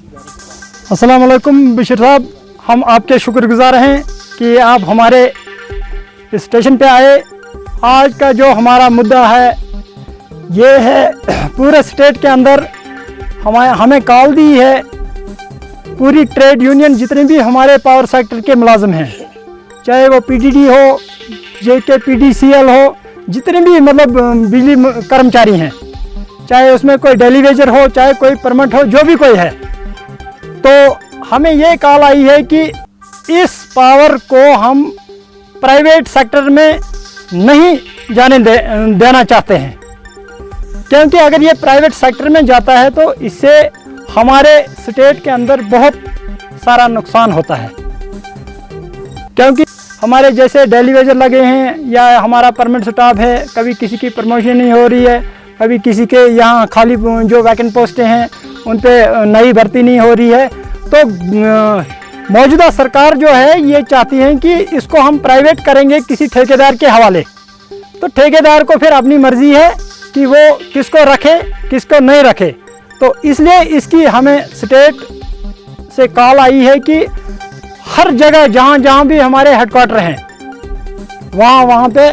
अस्सलाम वालेकुम बशीर साहब, हम आपके शुक्रगुजार हैं कि आप हमारे स्टेशन पे आए। आज का जो हमारा मुद्दा है ये है, पूरे स्टेट के अंदर हमें कॉल दी है पूरी ट्रेड यूनियन, जितने भी हमारे पावर सेक्टर के मुलाजिम हैं, चाहे वो पीडीडी हो, जेके पीडीसीएल हो, जितने भी मतलब बिजली कर्मचारी हैं, चाहे उसमें कोई डेली वेजर हो, चाहे कोई परमानेंट हो, जो भी कोई है, तो हमें ये कॉल आई है कि इस पावर को हम प्राइवेट सेक्टर में नहीं जाने देना चाहते हैं, क्योंकि अगर ये प्राइवेट सेक्टर में जाता है तो इससे हमारे स्टेट के अंदर बहुत सारा नुकसान होता है। क्योंकि हमारे जैसे डेली वेजर लगे हैं या हमारा परमानेंट स्टाफ है, कभी किसी की प्रमोशन नहीं हो रही है, कभी किसी के यहाँ खाली जो वैकेंट पोस्टें हैं उन पे नई भर्ती नहीं हो रही है, तो मौजूदा सरकार जो है ये चाहती है कि इसको हम प्राइवेट करेंगे किसी ठेकेदार के हवाले। तो ठेकेदार को फिर अपनी मर्जी है कि वो किसको रखे किसको नहीं रखे। तो इसलिए इसकी हमें स्टेट से कॉल आई है कि हर जगह जहाँ जहाँ भी हमारे हेडक्वार्टर हैं वहाँ पे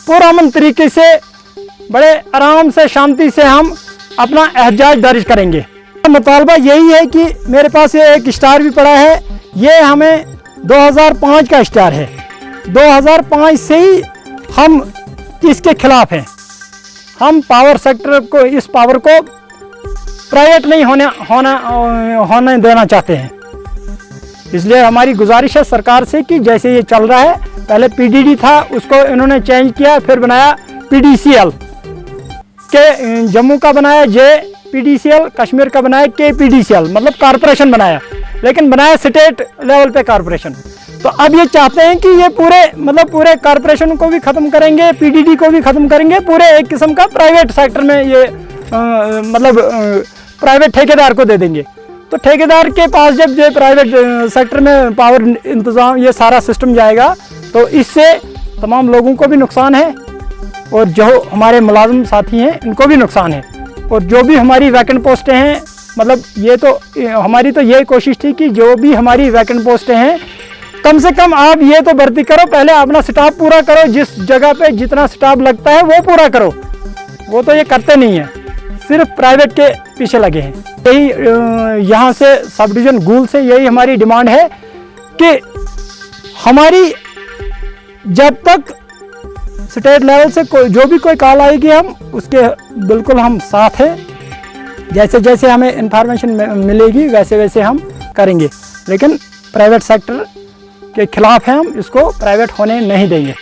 पुरअमन तरीके से बड़े आराम से शांति से हम अपना एहतजाज दर्ज करेंगे। मुतालबा यही है कि मेरे पास ये एक स्टार भी पड़ा है, ये हमें 2005 का स्टार है। 2005 से ही हम इसके खिलाफ हैं। हम पावर सेक्टर को, इस पावर को प्राइवेट नहीं होने देना चाहते हैं। इसलिए हमारी गुजारिश है सरकार से कि जैसे ये चल रहा है, पहले पीडीडी था, उसको इन्होंने चेंज किया, फिर बनाया पीडीसीएल, के जम्मू का बनाया जेपीडीसीएल, कश्मीर का बनाया केपीडीसीएल, मतलब कॉरपोरेशन बनाया, लेकिन बनाया स्टेट लेवल पे कॉरपोरेशन। तो अब ये चाहते हैं कि ये पूरे कॉरपोरेशन को भी ख़त्म करेंगे, पीडीडी को भी ख़त्म करेंगे, पूरे एक किस्म का प्राइवेट सेक्टर में ये प्राइवेट ठेकेदार को दे देंगे। तो ठेकेदार के पास जब ये प्राइवेट सेक्टर में पावर इंतज़ाम ये सारा सिस्टम जाएगा तो इससे तमाम लोगों को भी नुकसान है और जो हमारे मुलाजिम साथी हैं इनको भी नुकसान है। और जो भी हमारी वैकेंट पोस्टें हैं, मतलब ये तो हमारी तो ये कोशिश थी कि जो भी हमारी वैकेंट पोस्टें हैं कम से कम आप ये तो भर्ती करो, पहले अपना स्टाफ पूरा करो, जिस जगह पे जितना स्टाफ लगता है वो पूरा करो। वो तो ये करते नहीं है, सिर्फ प्राइवेट के पीछे लगे हैं। यही यहाँ से सब डिवीज़न गूल से यही हमारी डिमांड है कि हमारी जब तक स्टेट लेवल से जो भी कोई कॉल आएगी हम उसके बिल्कुल हम साथ हैं। जैसे जैसे हमें इंफॉर्मेशन मिलेगी वैसे वैसे हम करेंगे, लेकिन प्राइवेट सेक्टर के खिलाफ हैं हम, इसको प्राइवेट होने नहीं देंगे।